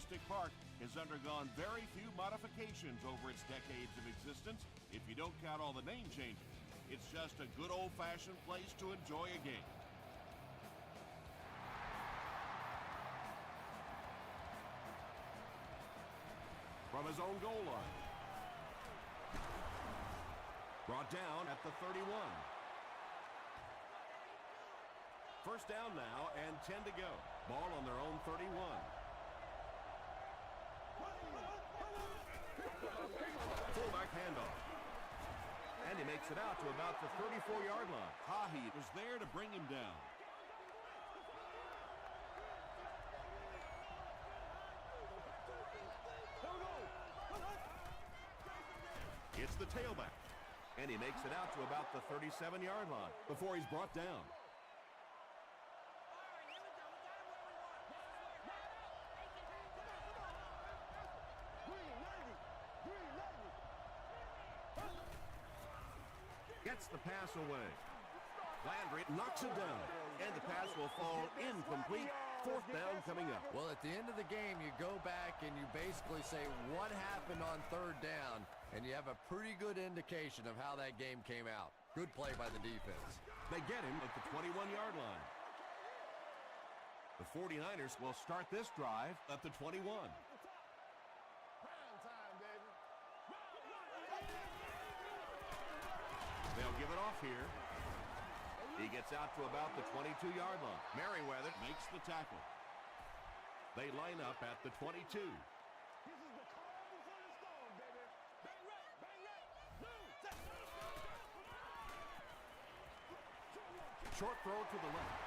Candlestick Park has undergone very few modifications over its decades of existence, if you don't count all the name changes. It's just a good old-fashioned place to enjoy a game. From his own goal line. Brought down at the 31. First down now and 10 to go. Ball on their own 31. Fullback handoff. And he makes it out to about the 34-yard line. Hahi was there to bring him down. It's the tailback. And he makes it out to about the 37-yard line before he's brought down. Gets the pass away. Landry knocks it down, and the pass will fall incomplete. Fourth down coming up. Well, at the end of the game, you go back and you basically say what happened on third down, and you have a pretty good indication of how that game came out. Good play by the defense. They get him at the 21-yard line. The 49ers will start this drive at the 21. They'll give it off here. He gets out to about the 22-yard line. Merriweather makes the tackle. They line up at the 22. Short throw to the left.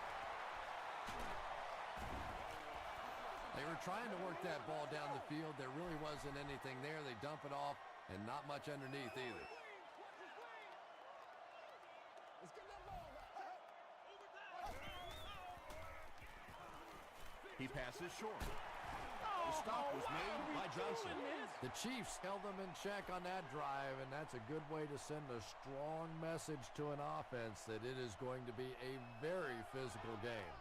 They were trying to work that ball down the field. There really wasn't anything there. They dump it off, and not much underneath either. He passes short. The stop was made by Johnson. The Chiefs held them in check on that drive, and that's a good way to send a strong message to an offense that it is going to be a very physical game.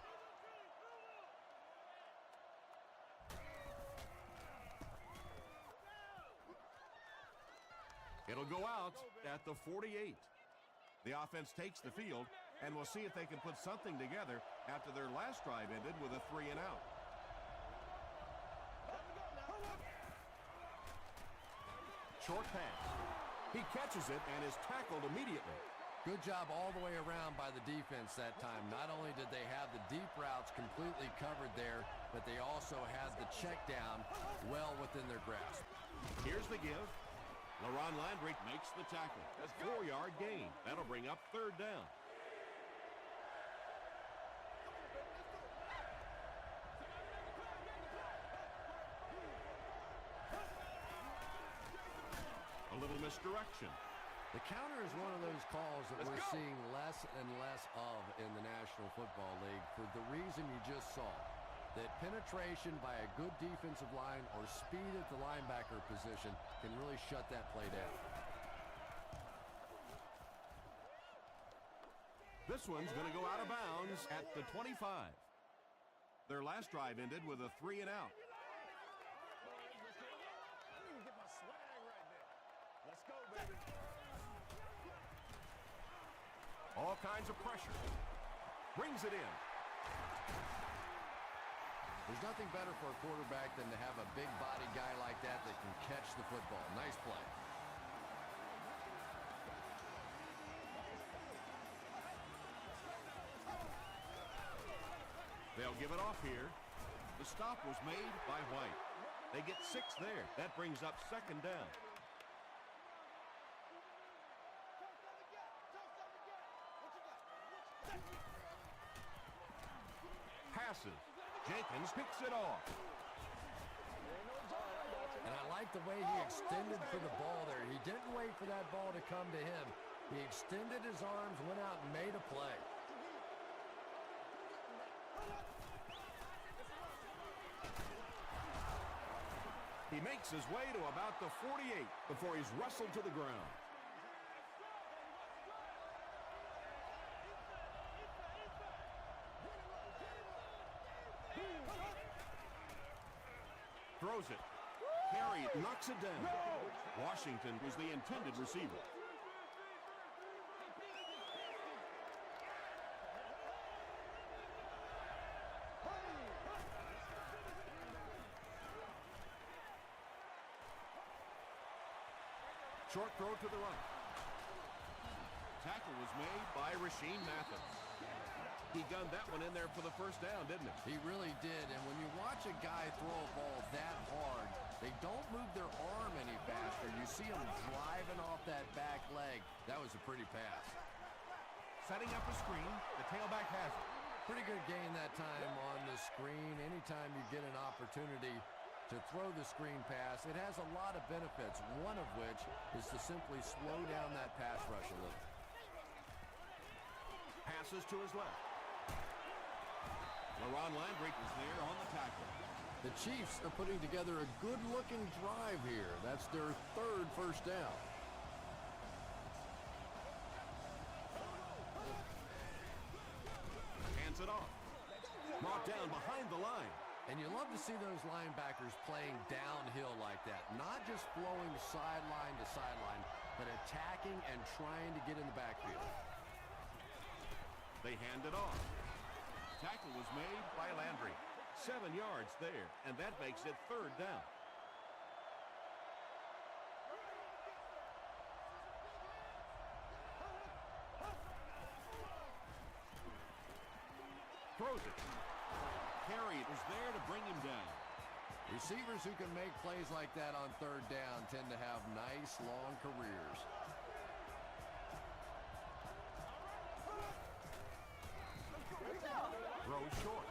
It'll go out at the 48. The offense takes the field, and we'll see if they can put something together after their last drive ended with a 3-and-out. Short pass. He catches it and is tackled immediately. Good job all the way around by the defense that time. Not only did they have the deep routes completely covered there, but they also had the check down well within their grasp. Here's the give. LaRon Landry makes the tackle. That's a 4-yard gain. That'll bring up third down. A little misdirection. The counter is one of those calls that we're seeing less and less of in the National Football League for the reason you just saw. That penetration by a good defensive line or speed at the linebacker position can really shut that play down. This one's going to go out of bounds at the 25. Their last drive ended with a 3-and-out. Let's go, baby. All kinds of pressure. Brings it in. There's nothing better for a quarterback than to have a big body guy like that that can catch the football. Nice play. They'll give it off here. The stop was made by White. They get 6 there. That brings up second down. Passes. Jenkins picks it off. And I like the way he extended for the ball there. He didn't wait for that ball to come to him. He extended his arms, went out and made a play. He makes his way to about the 48 before he's wrestled to the ground. Throw Throws it. Carey knocks it down. Washington was the intended receiver. Short throw to the right. Tackle was made by Rasheem Mathis. He gunned that one in there for the first down, didn't he? He really did, and when you watch a guy throw a ball that hard, they don't move their arm any faster. You see him driving off that back leg. That was a pretty pass. Setting up a screen, the tailback has it. Pretty good gain that time on the screen. Anytime you get an opportunity to throw the screen pass, it has a lot of benefits, one of which is to simply slow down that pass rush a little. Passes to his left. LaRon Landry is there on the tackle. The Chiefs are putting together a good-looking drive here. That's their third first down. Hands it off. Brought down behind the line. And you love to see those linebackers playing downhill like that. Not just flowing sideline to sideline, but attacking and trying to get in the backfield. They hand it off. Tackle was made by Landry. 7 yards there, and that makes it third down. Throws it. Carey was there to bring him down. Receivers who can make plays like that on third down tend to have nice, long careers. Throws short.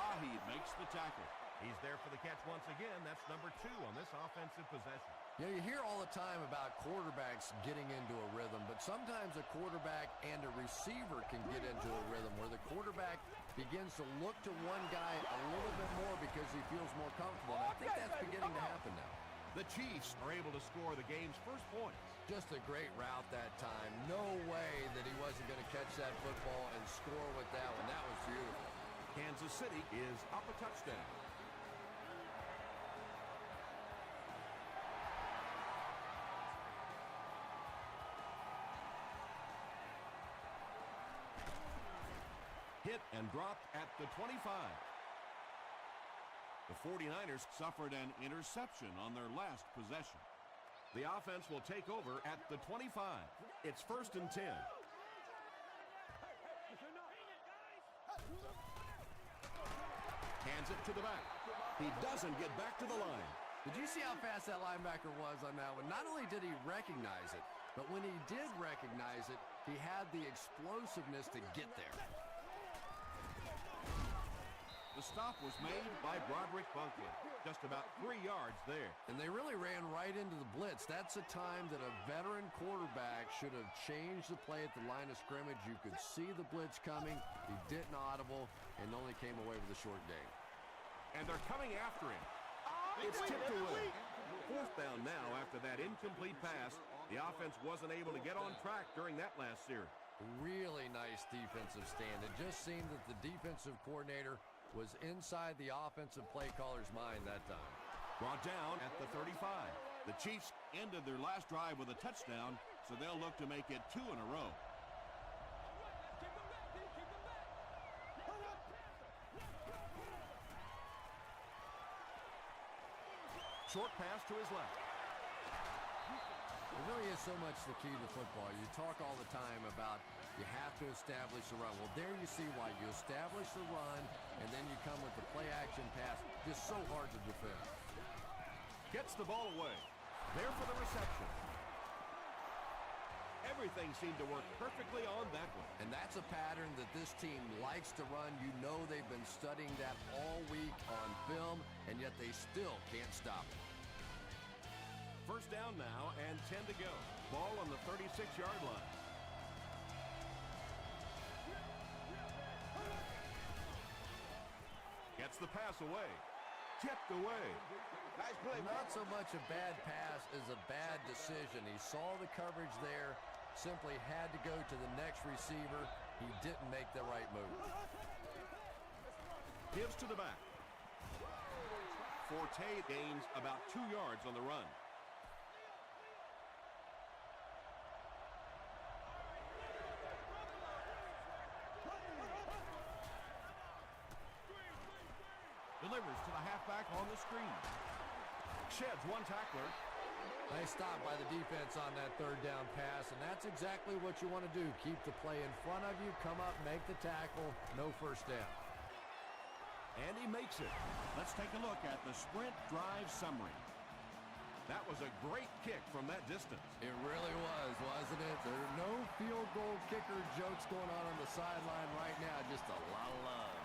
Haheed makes the tackle. He's there for the catch once again. That's number 2 on this offensive possession. You know, you hear all the time about quarterbacks getting into a rhythm, but sometimes a quarterback and a receiver can get into a rhythm where the quarterback begins to look to one guy a little bit more because he feels more comfortable. And I think that's beginning to happen now. The Chiefs are able to score the game's first points. Just a great route that time. No way that he wasn't going to catch that football and score with that one. That was beautiful. Kansas City is up a touchdown. Hit and dropped at the 25. The 49ers suffered an interception on their last possession. The offense will take over at the 25. It's 1st and 10. Hands it to the back. He doesn't get back to the line. Did you see how fast that linebacker was on that one? Not only did he recognize it, but when he did recognize it, he had the explosiveness to get there. The stop was made by Broderick Bunkley. Just about 3 yards there. And they really ran right into the blitz. That's a time that a veteran quarterback should have changed the play at the line of scrimmage. You could see the blitz coming. He didn't audible and only came away with a short gain. And they're coming after him. It's tipped away. 4th down now after that incomplete pass. The offense wasn't able to get on track during that last series. Really nice defensive stand. It just seemed that the defensive coordinator was inside the offensive play caller's mind that time. Brought down at the 35. The Chiefs ended their last drive with a touchdown, so they'll look to make it 2 in a row. Short pass to his left. It really is so much the key to football. You talk all the time about you have to establish the run. Well, there you see why. You establish the run, and then you come with the play-action pass. Just so hard to defend. Gets the ball away. There for the reception. Everything seemed to work perfectly on that one. And that's a pattern that this team likes to run. You know they've been studying that all week on film, and yet they still can't stop it. First down now and 10 to go. Ball on the 36-yard line. Gets the pass away. Tipped away. Nice play. Not so much a bad pass as a bad decision. He saw the coverage there, simply had to go to the next receiver. He didn't make the right move. Gives to the back. Forte gains about 2 yards on the run. Delivers to the halfback on the screen. Sheds one tackler. Nice stop by the defense on that third down pass, and that's exactly what you want to do. Keep the play in front of you, come up, make the tackle, no first down. And he makes it. Let's take a look at the sprint drive summary. That was a great kick from that distance. It really was, wasn't it? There are no field goal kicker jokes going on the sideline right now, just a lot of love.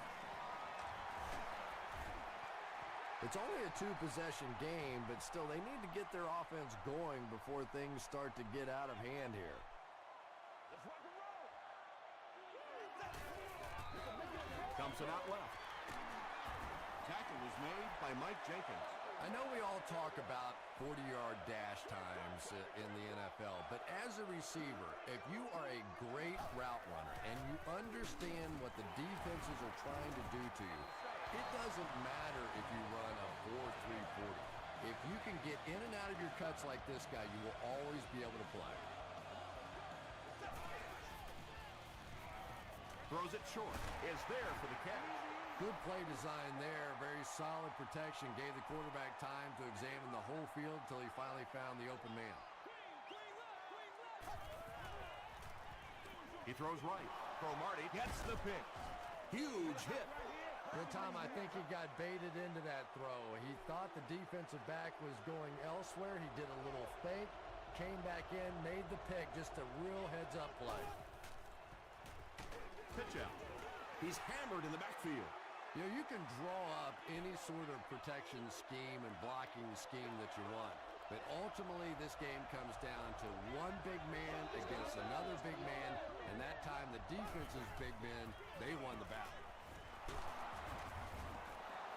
It's only a two-possession game, but still, they need to get their offense going before things start to get out of hand here. Dumps it out left. Tackle was made by Mike Jenkins. I know we all talk about 40-yard dash times in the NFL, but as a receiver, if you are a great route runner and you understand what the defenses are trying to do to you, it doesn't matter if you run a 4.340. If you can get in and out of your cuts like this guy, you will always be able to play. Throws it short. Is there for the catch. Good play design there. Very solid protection. Gave the quarterback time to examine the whole field until he finally found the open man. He throws right. Cromartie gets the pick. Huge hit. Tom, I think he got baited into that throw. He thought the defensive back was going elsewhere. He did a little fake, came back in, made the pick. Just a real heads-up play. Pitch out. He's hammered in the backfield. You know, you can draw up any sort of protection scheme and blocking scheme that you want. But ultimately, this game comes down to one big man against another big man. And that time, the defense's big men, they won the battle.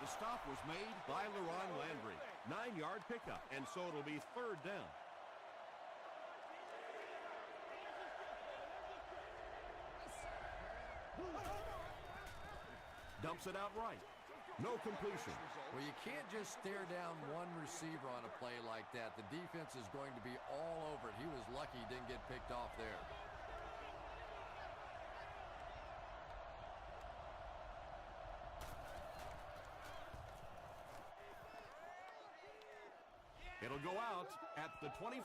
The stop was made by LeRon Landry. 9-yard pickup, and so it'll be third down. Dumps it out right. No completion. Well, you can't just stare down one receiver on a play like that. The defense is going to be all over it. He was lucky he didn't get picked off there. It'll go out at the 25.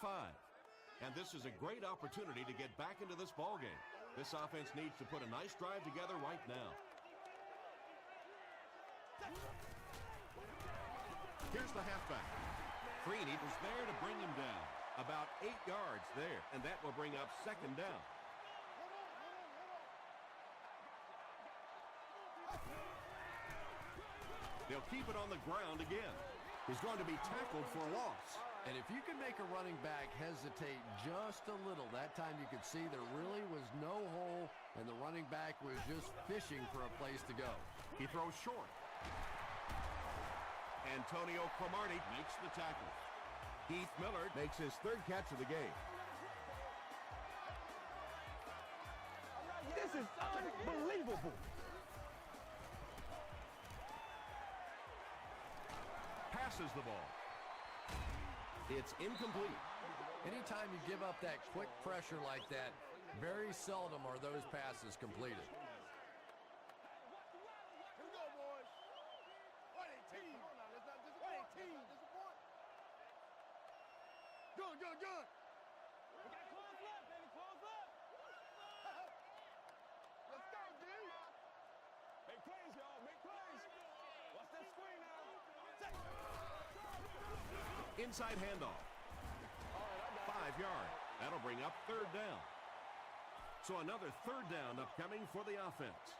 And this is a great opportunity to get back into this ballgame. This offense needs to put a nice drive together right now. Here's the halfback. Freeney was there to bring him down. About 8 yards there, and that will bring up second down. They'll keep it on the ground again. He's going to be tackled for a loss. And if you can make a running back hesitate just a little, that time you could see there really was no hole, and the running back was just fishing for a place to go. He throws short. Antonio Cromartie makes the tackle. Heath Miller makes his third catch of the game. This is unbelievable. Passes the ball. It's incomplete. Anytime you give up that quick pressure like that, very seldom are those passes completed. Here we go, boys. What a team. Let's not disappoint. What a team. Good, good, good. We got close left, baby. Close left. Let's go, D. Make plays, y'all. Make plays. Watch that screen now. Inside handoff. 5 yards. That'll bring up third down. So another third down upcoming for the offense.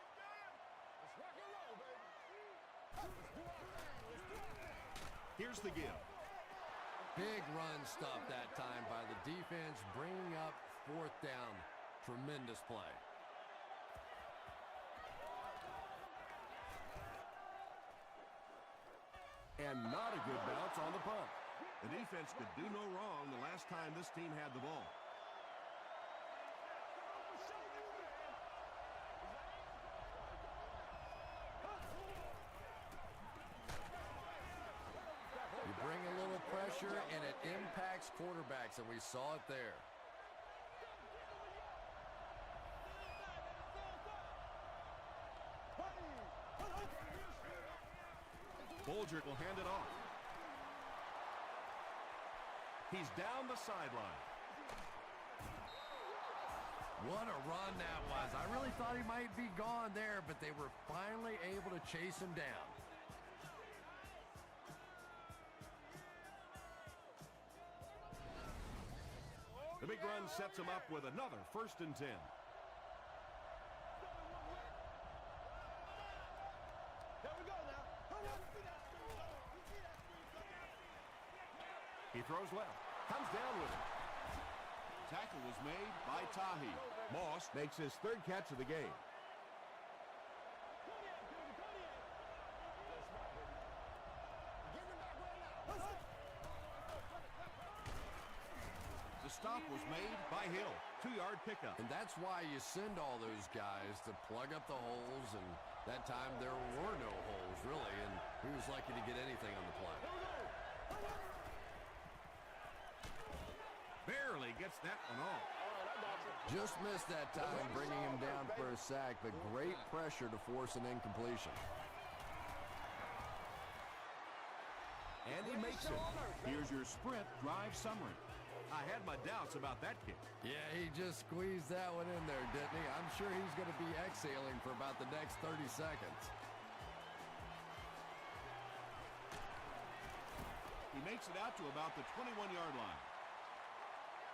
Here's the give. Big run stop that time by the defense, bringing up fourth down. Tremendous play. And not a good bounce on the punt. The defense could do no wrong the last time this team had the ball. pressure, and it impacts quarterbacks, and we saw it there. Bulger will hand it off. He's down the sideline. What a run that was. I really thought he might be gone there, but they were finally able to chase him down. The big run sets him up with another 1st and 10. He throws left. Comes down with it. Tackle was made by Tahi. Moss makes his 3rd catch of the game. The stop was made by Hill. 2-yard pickup. And that's why you send all those guys to plug up the holes, and that time there were no holes, really, and he was lucky to get anything on the play. Barely gets that one off. Just missed that time, bringing him down for a sack, but great pressure to force an incompletion. And he makes it. Here's your sprint drive summary. I had my doubts about that kick. Yeah, he just squeezed that one in there, didn't he? I'm sure he's going to be exhaling for about the next 30 seconds. He makes it out to about the 21-yard line.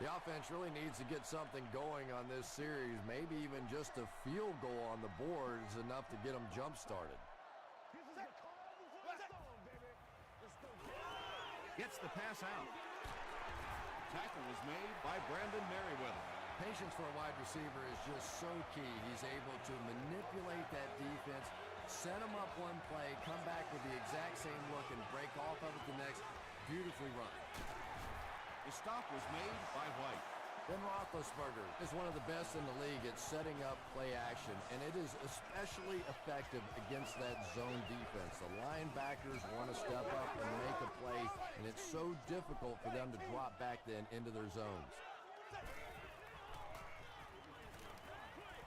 The offense really needs to get something going on this series. Maybe even just a field goal on the board is enough to get them jump-started. Gets the pass out. Tackle was made by Brandon Merriweather. Patience for a wide receiver is just so key. He's able to manipulate that defense, set them up one play, come back with the exact same look, and break off of it the next. Beautifully run. The stop was made by White. Ben Roethlisberger is one of the best in the league at setting up play action, and it is especially effective against that zone defense. The linebackers want to step up and make a play, and it's so difficult for them to drop back then into their zones.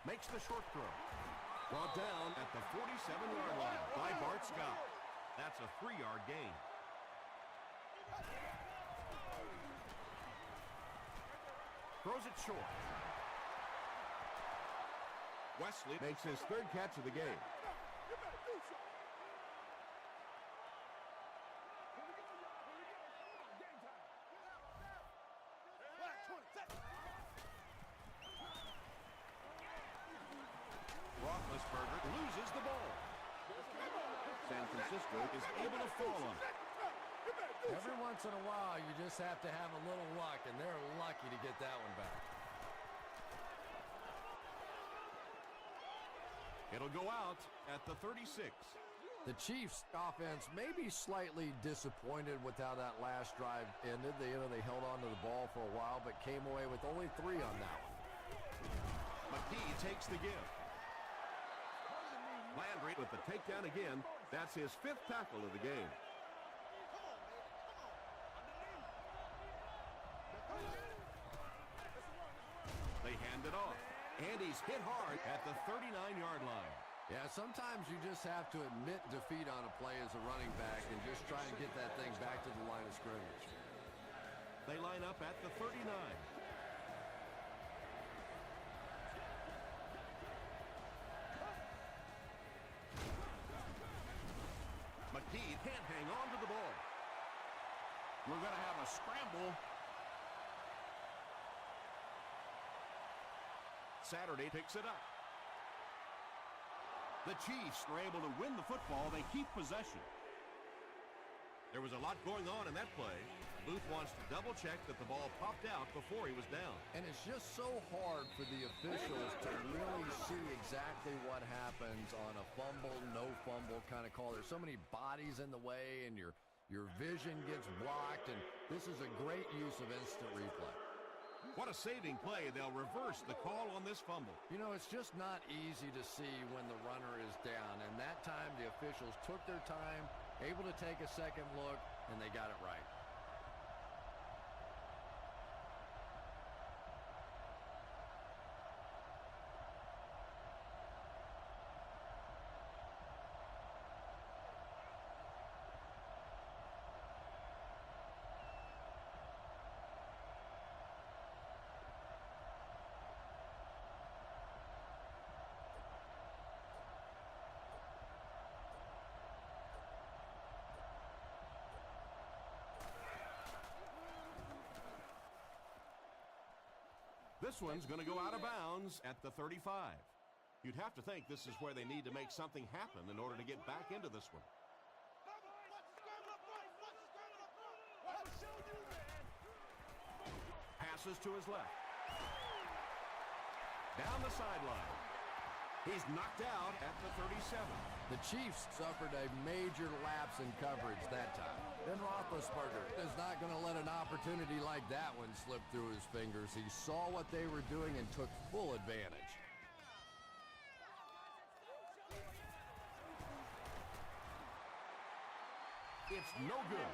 Makes the short throw. Brought down at the 47-yard line by Bart Scott. That's a 3-yard gain. Throws it short. Wesley makes his 3rd catch of the game. Roethlisberger loses the ball. San Francisco is able to fall on it. Every once in a while, you just have to have a little luck, and they're lucky to get that one back. It'll go out at the 36. The Chiefs' offense may be slightly disappointed with how that last drive ended. They held on to the ball for a while, but came away with only 3 on that one. McKee takes the give. Landry with the takedown again. That's his 5th tackle of the game. They hand it off, and he's hit hard at the 39-yard line. Yeah, sometimes you just have to admit defeat on a play as a running back and just try and get that thing back to the line of scrimmage. They line up at the 39. McKee can't hang on to the ball. We're going to have a scramble. Saturday picks it up. The Chiefs are able to win the football. They keep possession. There was a lot going on in that play. Booth wants to double-check that the ball popped out before he was down. And it's just so hard for the officials to really see exactly what happens on a fumble, no fumble kind of call. There's so many bodies in the way, and your vision gets blocked, and this is a great use of instant replay. What a saving play. They'll reverse the call on this fumble. You know, it's just not easy to see when the runner is down, and that time the officials took their time, able to take a second look, and they got it right. This one's going to go out of bounds at the 35. You'd have to think this is where they need to make something happen in order to get back into this one. Passes to his left. Down the sideline. He's knocked out at the 37. The Chiefs suffered a major lapse in coverage that time. Ben Roethlisberger is not going to let an opportunity like that one slip through his fingers. He saw what they were doing and took full advantage. It's no good.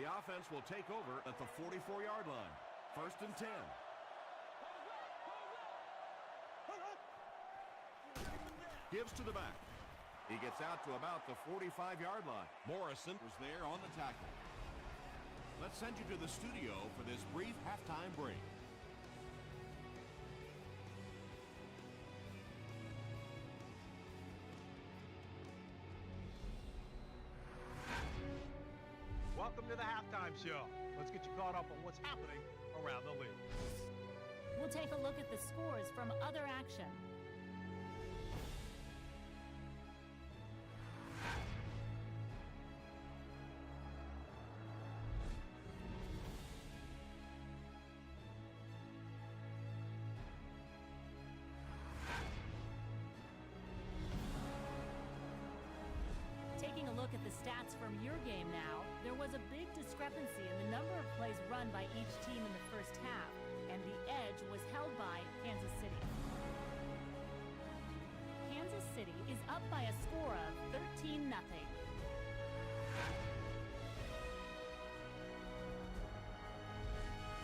The offense will take over at the 44-yard line. 1st and 10. Gives to the back. He gets out to about the 45-yard line. Morrison was there on the tackle. Let's send you to the studio for this brief halftime break. Welcome to the halftime show. Let's get you caught up on what's happening around the league. We'll take a look at the scores from other action. Taking a look at the stats from your game now, there was a big discrepancy in the number of plays run by each team in the first half, and the edge was held by Kansas City. Kansas City is up by a score of 13-0.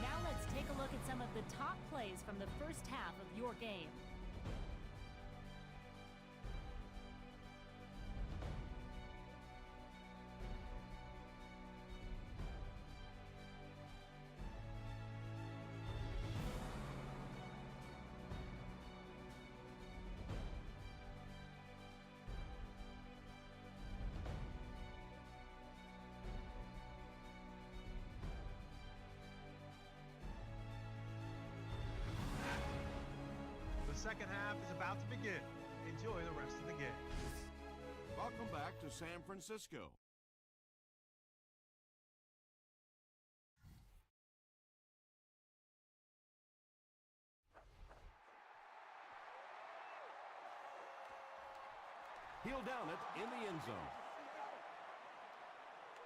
Now let's take a look at some of the top plays from the first half of your game. The second half is about to begin. Enjoy the rest of the game. Welcome back to San Francisco. He'll down it in the end zone.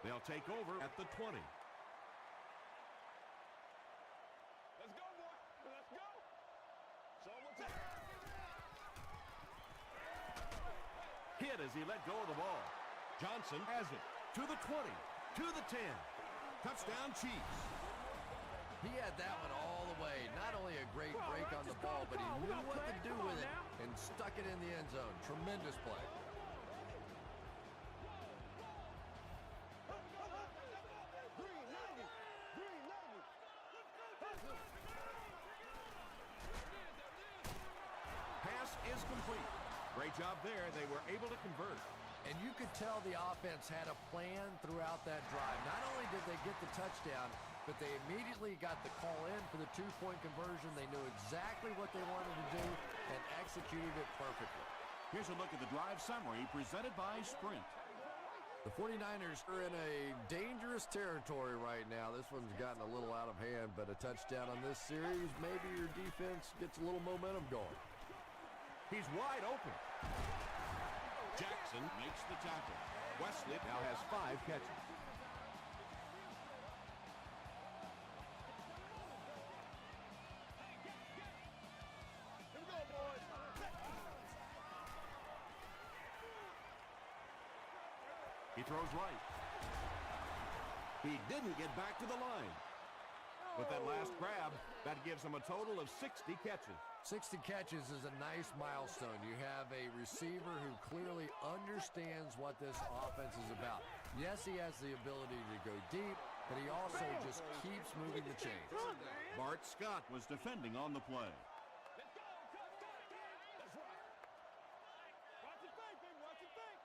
They'll take over at the 20. Let's go, boy. Let's go. So we'll take it. Hit as he let go of the ball. Johnson has it to the 20, to the 10. Touchdown Chiefs. He had that one all the way. Not only a great break on the ball, but he knew what to do with it and stuck it in the end zone. Tremendous play. Pass is complete. Great job there. They were able to convert. And you could tell the offense had a plan throughout that drive. Not only did they get the touchdown, but they immediately got the call in for the two-point conversion. They knew exactly what they wanted to do and executed it perfectly. Here's a look at the drive summary presented by Sprint. The 49ers are in a dangerous territory right now. This one's gotten a little out of hand, but a touchdown on this series, maybe your defense gets a little momentum going. He's wide open. Jackson makes the tackle. Wesley now has 5 catches. Here we go, boys. He throws right. He didn't get back to the line. With that last grab, that gives him a total of 60 catches. 60 catches is a nice milestone. You have a receiver who clearly understands what this offense is about. Yes, he has the ability to go deep, but he also just keeps moving the chains. Bart Scott was defending on the play. Let's go. That's right. Watch your feet, baby. Watch your feet.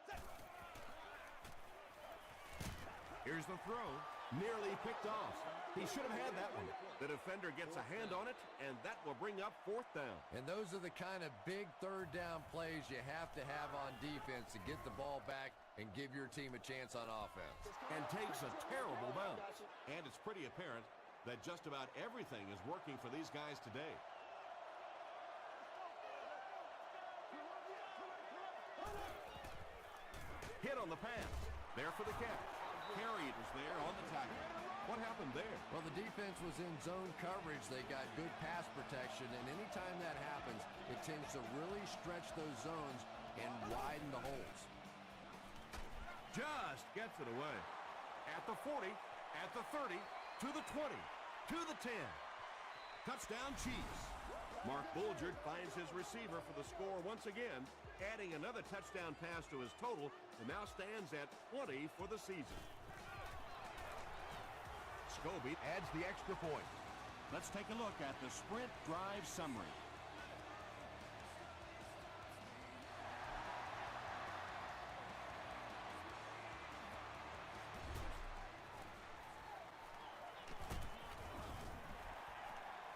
Here's the throw. Nearly picked off. He should have had that one. The defender gets a hand on it, and that will bring up 4th down. And those are the kind of big 3rd down plays you have to have on defense to get the ball back and give your team a chance on offense. And takes a terrible bounce. And it's pretty apparent that just about everything is working for these guys today. Hit on the pass. There for the catch. Carried was there on the tackle. What happened there? Well, the defense was in zone coverage. They got good pass protection, and anytime that happens, it tends to really stretch those zones and widen the holes. Just gets it away. At the 40, at the 30, to the 20, to the 10. Touchdown Chiefs. Mark Bulgard finds his receiver for the score once again, adding another touchdown pass to his total, and now stands at 20 for the season. Scobie adds the extra point. Let's take a look at the sprint drive summary.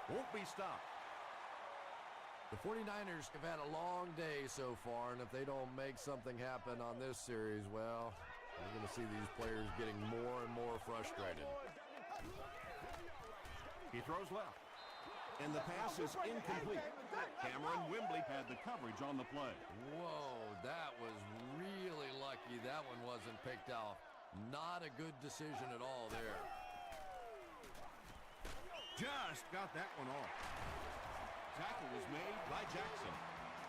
Won't be stopped. The 49ers have had a long day so far, and if they don't make something happen on this series, well, we're going to see these players getting more and more frustrated. He throws left. And the pass is incomplete. Cameron Wembley had the coverage on the play. Whoa, that was really lucky that one wasn't picked off. Not a good decision at all there. Just got that one off. Tackle was made by Jackson.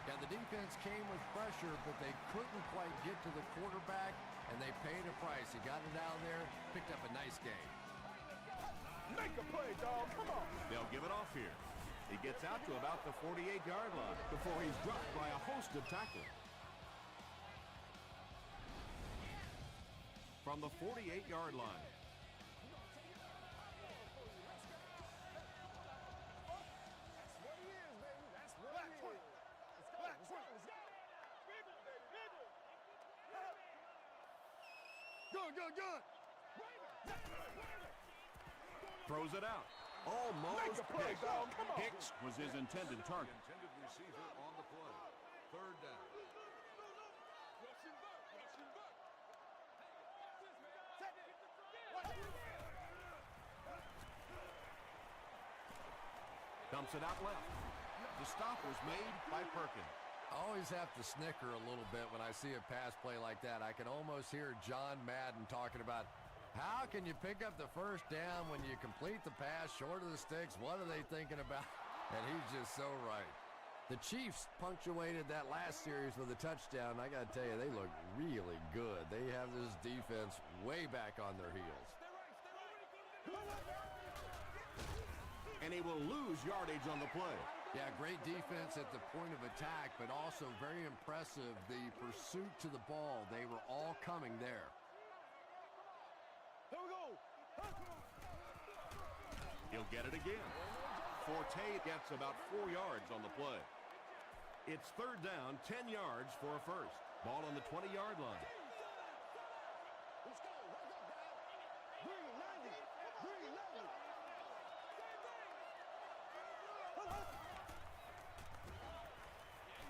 Yeah, the defense came with pressure, but they couldn't quite get to the quarterback, and they paid a price. He got it out there, picked up a nice game. Make a play, dog. Come on. They'll give it off here. He gets out to about the 48-yard line before he's dropped by a host of tacklers. From the 48-yard line. Good. Throws it out. Almost Make a play, picked. dog. Come on. Hicks was his intended target. Intended receiver on the play. 3rd down. Dumps it out left. The stop was made by Perkins. I always have to snicker a little bit when I see a pass play like that. I can almost hear John Madden talking about how can you pick up the 1st down when you complete the pass short of the sticks? What are they thinking about? And he's just so right. The Chiefs punctuated that last series with a touchdown. I got to tell you, they look really good. They have this defense way back on their heels. And he will lose yardage on the play. Yeah, great defense at the point of attack, but also very impressive, the pursuit to the ball. They were all coming there. Here we go. He'll get it again. Forte gets about 4 yards on the play. It's 3rd down, 10 yards for a first. Ball on the 20-yard line. Let's go. Right up, guys. Bring it, 90. Bring it, 90.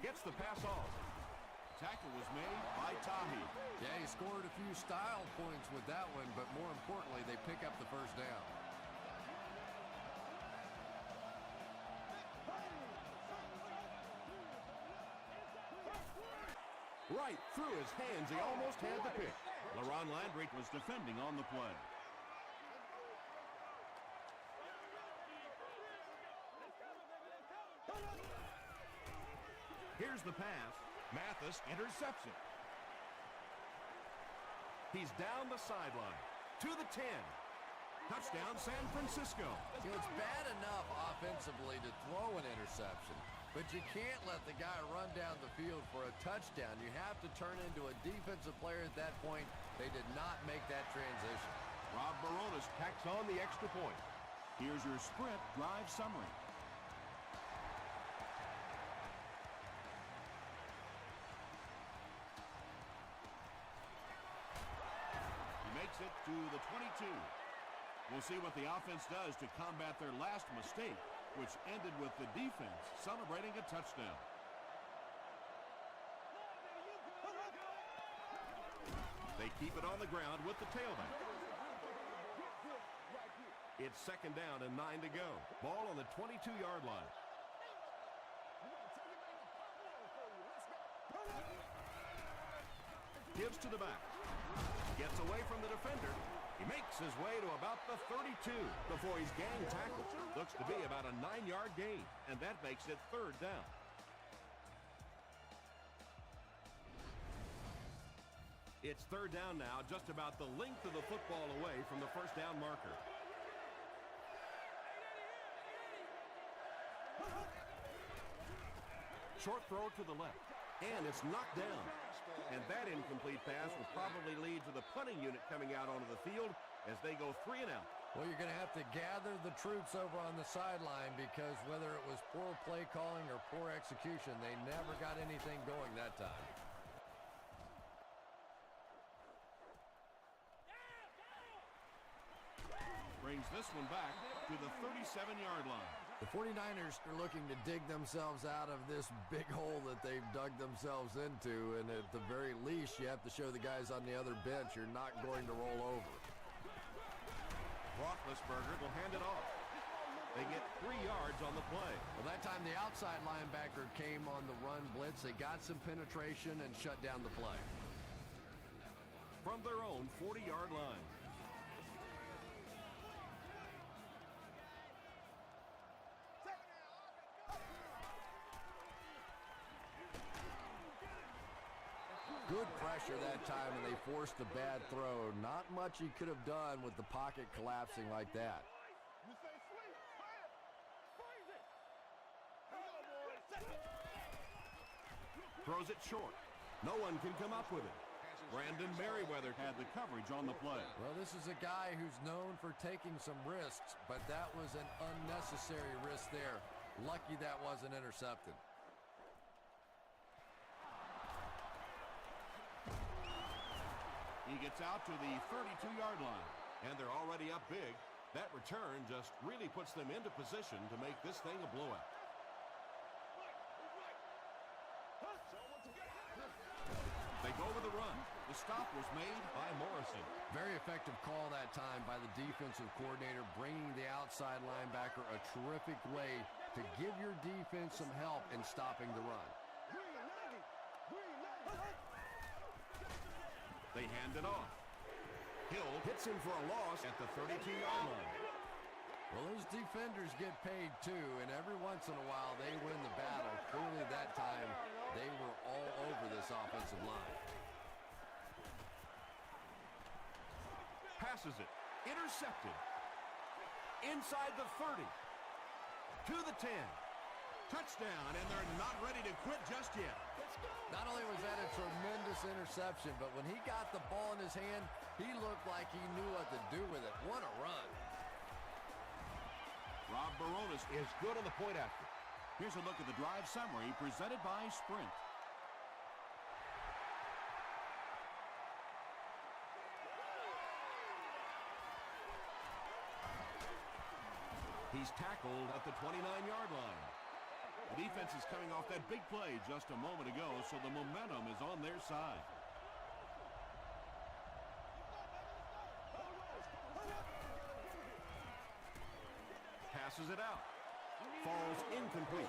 Gets the pass off. Tackle was made by Tahi. Yeah, he scored a few style points with that one, but more importantly, they pick up the 1st down. Right through his hands, he almost had the pick. LaRon Landry was defending on the play. Here's the pass. Mathis intercepts it. He's down the sideline to the 10. Touchdown, San Francisco. You know, it's bad enough offensively to throw an interception, but you can't let the guy run down the field for a touchdown. You have to turn into a defensive player at that point. They did not make that transition. Rob Baronis tacks on the extra point. Here's your sprint drive summary. He makes it to the 22. We'll see what the offense does to combat their last mistake, which ended with the defense celebrating a touchdown. They keep it on the ground with the tailback. It's second down and 9 to go. Ball on the 22-yard line. Gives to the back. Gets away from the defender. He makes his way to about the 32 before he's gang tackled. Looks to be about a 9-yard gain, and that makes it third down. It's third down now, just about the length of the football away from the first down marker. Short throw to the left, and it's knocked down. And that incomplete pass will probably lead to the punting unit coming out onto the field as they go 3 and out. Well, you're going to have to gather the troops over on the sideline because whether it was poor play calling or poor execution, they never got anything going that time. Brings this one back to the 37-yard line. The 49ers are looking to dig themselves out of this big hole that they've dug themselves into, and at the very least, you have to show the guys on the other bench you're not going to roll over. Roethlisberger will hand it off. They get 3 yards on the play. Well, that time the outside linebacker came on the run blitz. They got some penetration and shut down the play. From their own 40-yard line. Good pressure that time, and they forced a bad throw. Not much he could have done with the pocket collapsing like that. Throws it short. No one can come up with it. Brandon Merriweather had the coverage on the play. Well, this is a guy who's known for taking some risks, but that was an unnecessary risk there. Lucky that wasn't intercepted. He gets out to the 32-yard line, and they're already up big. That return just really puts them into position to make this thing a blowout. They go with the run. The stop was made by Morrison. Very effective call that time by the defensive coordinator, bringing the outside linebacker a terrific way to give your defense some help in stopping the run. They hand it off. Hill hits him for a loss at the 32-yard line. Well, those defenders get paid too, and every once in a while they win the battle. Clearly that time they were all over this offensive line. Passes it. Intercepted. Inside the 30. To the 10. Touchdown, and they're not ready to quit just yet. Not only was that a tremendous interception, but when he got the ball in his hand, he looked like he knew what to do with it. What a run. Rob Baronis is good on the point after. Here's a look at the drive summary presented by Sprint. He's tackled at the 29-yard line. The defense is coming off that big play just a moment ago, so the momentum is on their side. Passes it out. Falls incomplete.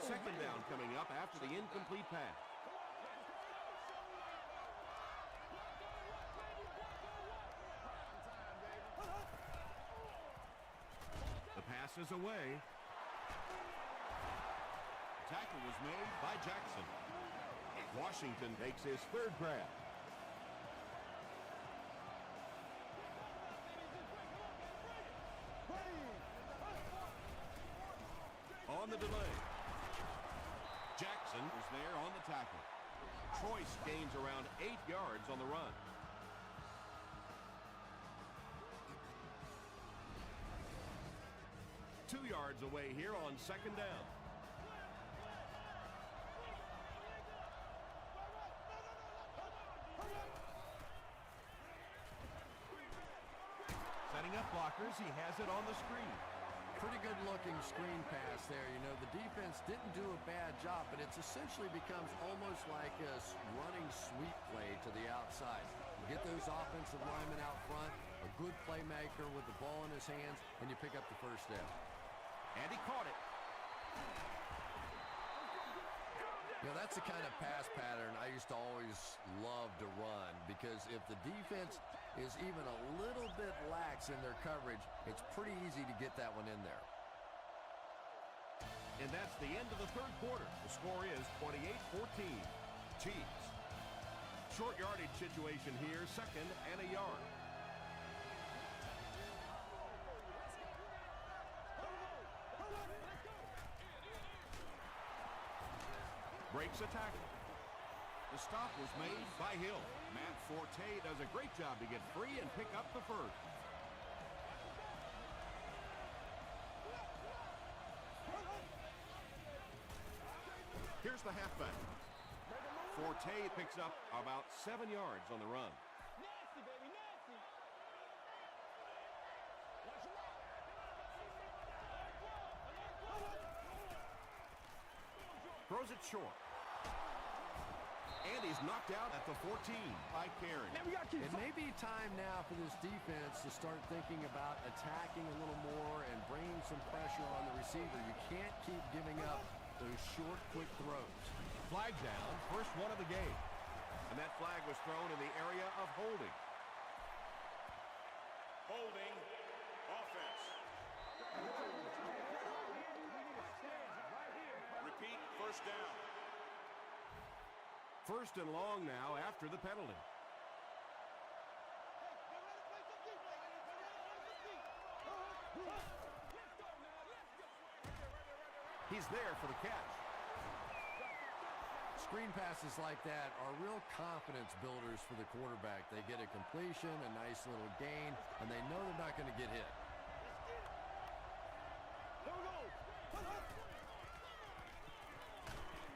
Second down coming up after the incomplete pass. The pass is away. Tackle was made by Jackson. Washington takes his third grab. On the delay. Jackson is there on the tackle. Troyce gains around 8 yards on the run. Two yards away here on second down. Setting up blockers, he has it on the screen. Pretty good looking screen pass there. You know, the defense didn't do a bad job, but it's essentially becomes almost like a running sweep play to the outside. You get those offensive linemen out front, a good playmaker with the ball in his hands, and you pick up the first down. And he caught it. You know, that's the kind of pass pattern I used to always love to run, because if the defense is even a little bit lax in their coverage, it's pretty easy to get that one in there. And that's the end of the third quarter. The score is 28-14. Chiefs. Short yardage situation here, 2nd and a yard. Breaks a tackle. The stop was made by Hill. Matt Forte does a great job to get free and pick up the first. Here's the halfback. Forte picks up about 7 yards on the run. Nasty, baby, nasty. Watch him out. Throws it short. And he's knocked out at the 14 by Carey. It may be time now for this defense to start thinking about attacking a little more and bringing some pressure on the receiver. You can't keep giving up those short, quick throws. Flag down, first one of the game. And that flag was thrown in the area of holding. Holding. Offense. Repeat, first down. First and long now after the penalty. He's there for the catch. Screen passes like that are real confidence builders for the quarterback. They get a completion, a nice little gain, and they know they're not going to get hit.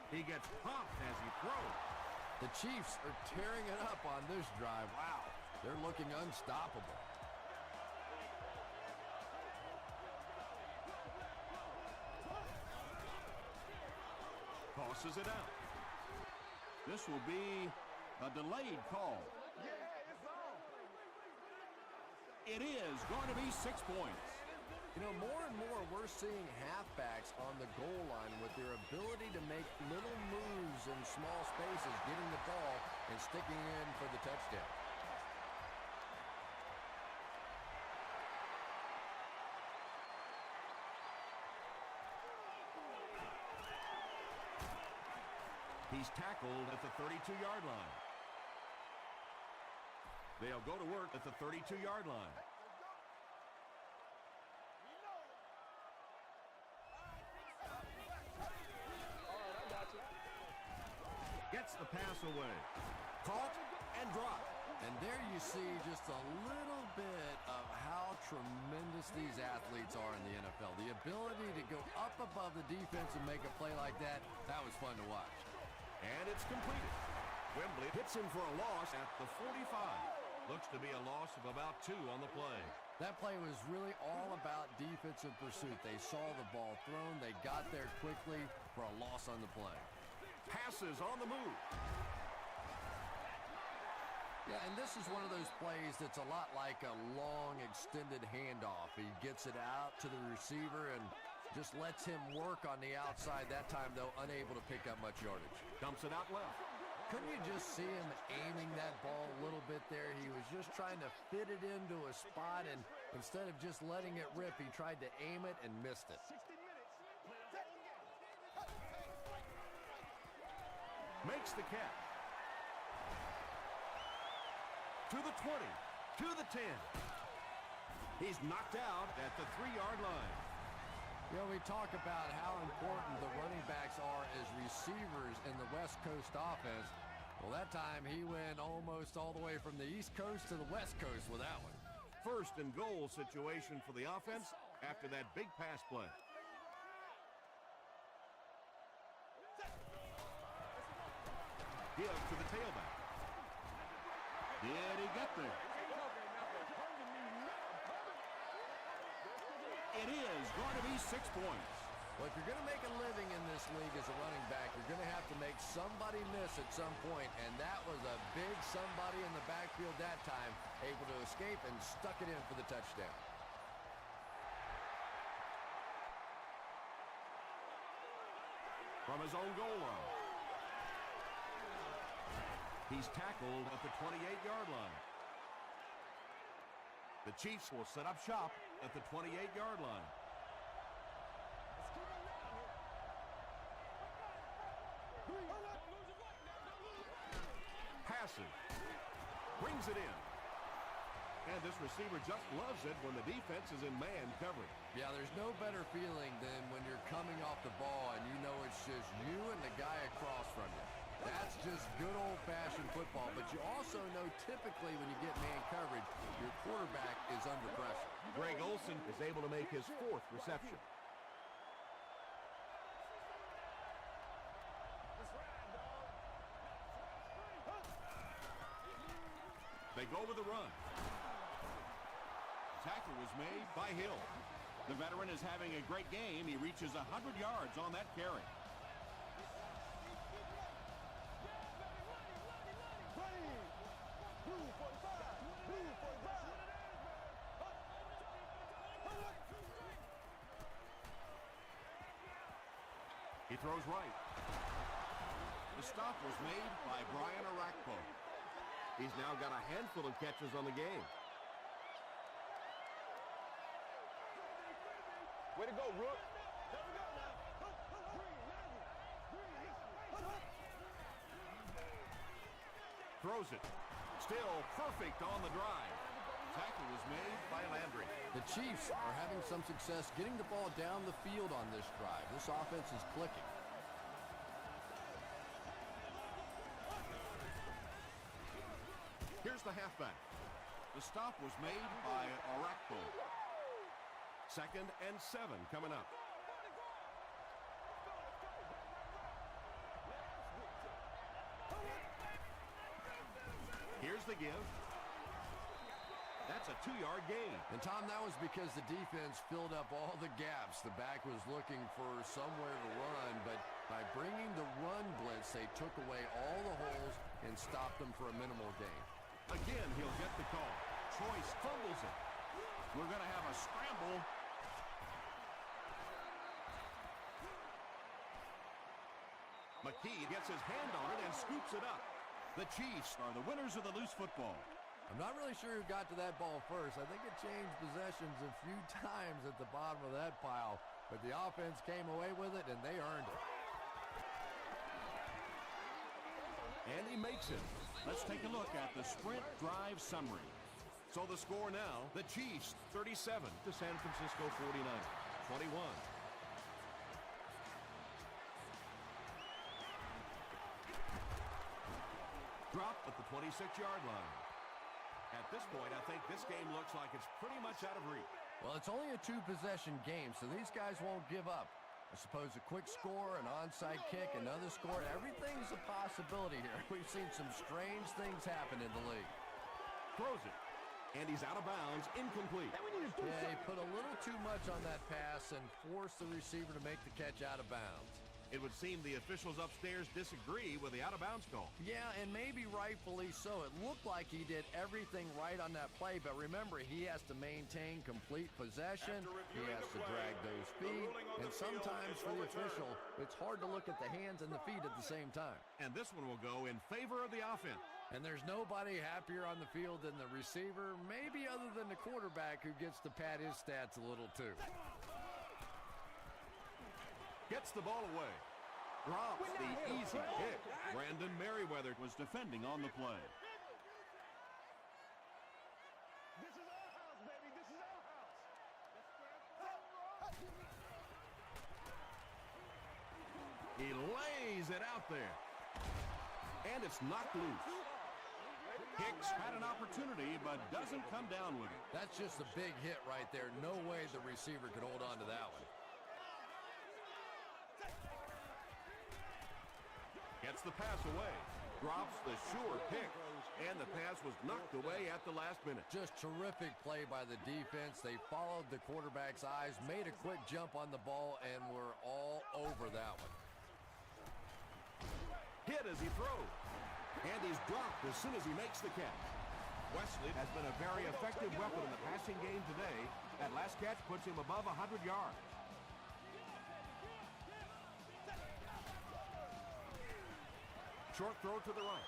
He gets pumped as he throws. The Chiefs are tearing it up on this drive. Wow, they're looking unstoppable. Tosses it out. This will be a delayed call. It is going to be 6 points. You know, more and more we're seeing halfbacks on the goal line with their ability to make little moves in small spaces, getting the ball and sticking in for the touchdown. He's tackled at the 32-yard line. They'll go to work at the 32-yard line. Gets the pass away. Caught and dropped. And there you see just a little bit of how tremendous these athletes are in the NFL. The ability to go up above the defense and make a play like that, that was fun to watch. And it's completed. Wembley hits him for a loss at the 45. Looks to be a loss of about 2 on the play. That play was really all about defensive pursuit. They saw the ball thrown. They got there quickly for a loss on the play. Passes on the move. Yeah, and this is one of those plays that's a lot like a long, extended handoff. He gets it out to the receiver and just lets him work on the outside. That time, though, unable to pick up much yardage. Dumps it out left. Couldn't you just see him aiming that ball a little bit there? He was just trying to fit it into a spot, and instead of just letting it rip, he tried to aim it and missed it. Makes the catch. To the 20, to the 10. He's knocked out at the 3-yard line. You know, we talk about how important the running backs are as receivers in the West Coast offense. Well, that time he went almost all the way from the East Coast to the West Coast with that one. First and goal situation for the offense after that big pass play. Give to the tailback. Did he get there? It is going to be 6 points. Well, if you're going to make a living in this league as a running back, you're going to have to make somebody miss at some point, and that was a big somebody in the backfield that time, able to escape and stuck it in for the touchdown. From his own goal line. He's tackled at the 28-yard line. The Chiefs will set up shop at the 28-yard line. Passes. Brings it in. And this receiver just loves it when the defense is in man coverage. Yeah, there's no better feeling than when you're coming off the ball and you know it's just you and the guy across from you. That's just good old-fashioned football, but you also know typically when you get man coverage, your quarterback is under pressure. Greg Olsen is able to make his 4th reception. They go with the run. Tackle was made by Hill. The veteran is having a great game. He reaches 100 yards on that carry. He throws right. The stop was made by Brian Arakpo. He's now got a handful of catches on the game. Way to go, Rook. Throws it. Still perfect on the drive. Tackle was made by Landry. The Chiefs are having some success getting the ball down the field on this drive. This offense is clicking. Here's the halfback. The stop was made by Arakpo. 2nd and 7 coming up. Here's the give. That's a 2-yard gain. And, Tom, that was because the defense filled up all the gaps. The back was looking for somewhere to run, but by bringing the run blitz, they took away all the holes and stopped them for a minimal gain. Again, he'll get the call. Choice fumbles it. We're going to have a scramble. McKee gets his hand on it and scoops it up. The Chiefs are the winners of the loose football. I'm not really sure who got to that ball first. I think it changed possessions a few times at the bottom of that pile, but the offense came away with it, and they earned it. And he makes it. Let's take a look at the sprint drive summary. So the score now, the Chiefs 37 to San Francisco 49, 21. Drop at the 26-yard line. At this point, I think this game looks like it's pretty much out of reach. Well, it's only a 2-possession game, so these guys won't give up. I suppose a quick score, an onside kick, another score, everything's a possibility here. We've seen some strange things happen in the league. Throws it, and he's out of bounds, incomplete. Yeah, he put a little too much on that pass and forced the receiver to make the catch out of bounds. It would seem the officials upstairs disagree with the out-of-bounds call. Yeah, and maybe rightfully so. It looked like he did everything right on that play, but remember, he has to maintain complete possession. He has to drag those feet, and sometimes for the official, it's hard to look at the hands and the feet at the same time. And this one will go in favor of the offense. And there's nobody happier on the field than the receiver, maybe other than the quarterback who gets to pad his stats a little too. Gets the ball away. Drops the easy kick. Brandon Merriweather was defending on the play. This is our house, baby. This is our house. He lays it out there. And it's knocked loose. Hicks had an opportunity, but doesn't come down with it. That's just a big hit right there. No way the receiver could hold on to that one. Gets the pass away. Drops the sure pick. And the pass was knocked away at the last minute. Just terrific play by the defense. They followed the quarterback's eyes, made a quick jump on the ball, and were all over that one. Hit as he throws. And he's dropped as soon as he makes the catch. Wesley has been a very effective weapon in the passing game today. That last catch puts him above 100 yards. Short throw to the right.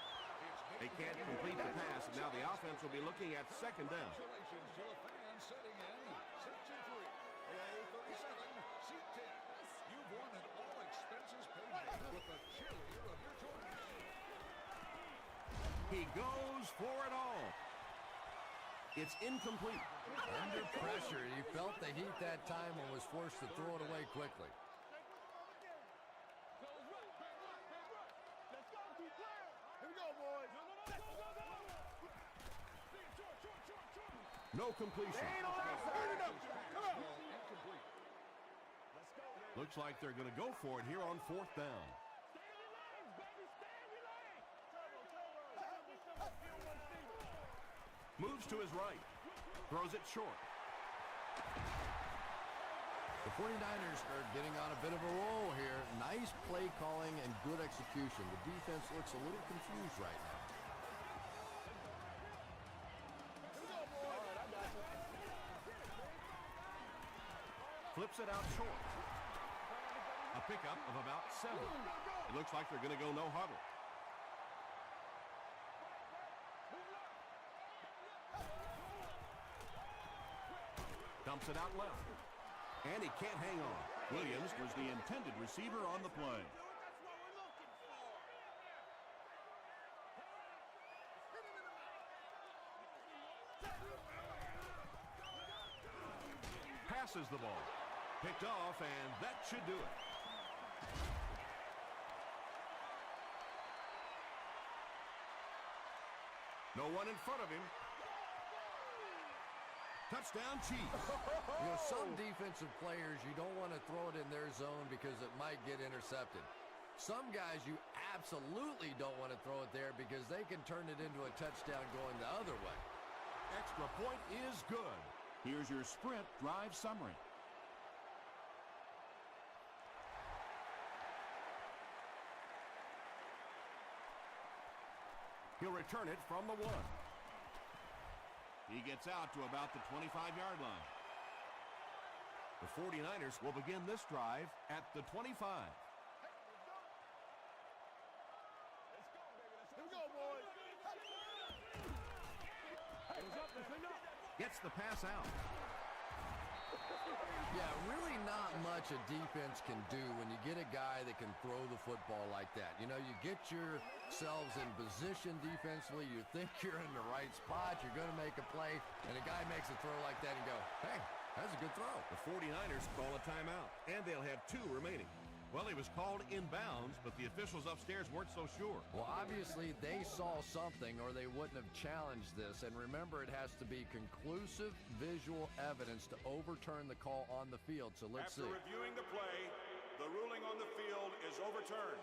They can't complete the pass, and now the offense will be looking at second down. Congratulations to the fans sitting in Section 3, row 37, seat 10. You've won an all-expenses paid with the cheerleader of your choice. He goes for it all. It's incomplete. Under pressure, he felt the heat that time and was forced to throw it away quickly. No completion. Looks like they're going to go for it here on fourth down. Moves to his right. Throws it short. The 49ers are getting on a bit of a roll here. Nice play calling and good execution. The defense looks a little confused right now. Flips it out short. A pickup of about 7. It looks like they're going to go no huddle. Dumps it out left. And he can't hang on. Williams was the intended receiver on the play. Passes the ball. Picked off, and that should do it. No one in front of him. Touchdown, Chiefs. You know, some defensive players, you don't want to throw it in their zone because it might get intercepted. Some guys, you absolutely don't want to throw it there because they can turn it into a touchdown going the other way. Extra point is good. Here's your sprint drive summary. He'll return it from the 1. He gets out to about the 25-yard line. The 49ers will begin this drive at the 25. Gets the pass out. Yeah, really not much a defense can do when you get a guy that can throw the football like that. You know, you get yourselves in position defensively, you think you're in the right spot, you're going to make a play, and a guy makes a throw like that and go, hey, that's a good throw. The 49ers call a timeout, and they'll have 2 remaining. Well, he was called inbounds, but the officials upstairs weren't so sure. Well, obviously, they saw something or they wouldn't have challenged this. And remember, it has to be conclusive visual evidence to overturn the call on the field. So let's see. After reviewing the play, the ruling on the field is overturned.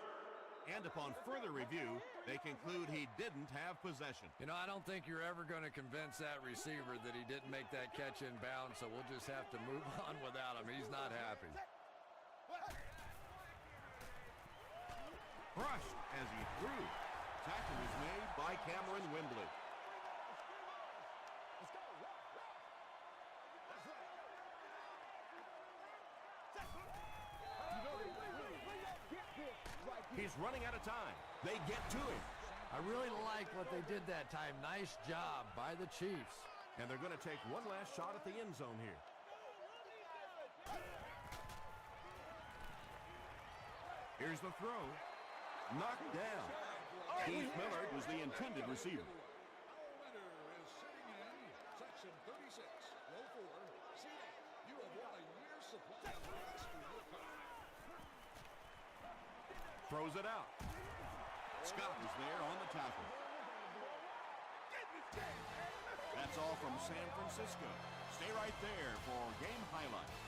And upon further review, they conclude he didn't have possession. You know, I don't think you're ever going to convince that receiver that he didn't make that catch in bounds, so we'll just have to move on without him. He's not happy. Crushed as he threw. Tackle was made by Cameron Wembley. He's running out of time. They get to him. I really like what they did that time. Nice job by the Chiefs. And they're going to take one last shot at the end zone here. Here's the throw. Knocked down. Keith Millard was the intended receiver. Our winner is sitting in Section 36, row 4, seat 8. You have won a year's supply of gas for your car. Throws it out. Scott was there on the tackle. That's all from San Francisco. Stay right there for game highlights.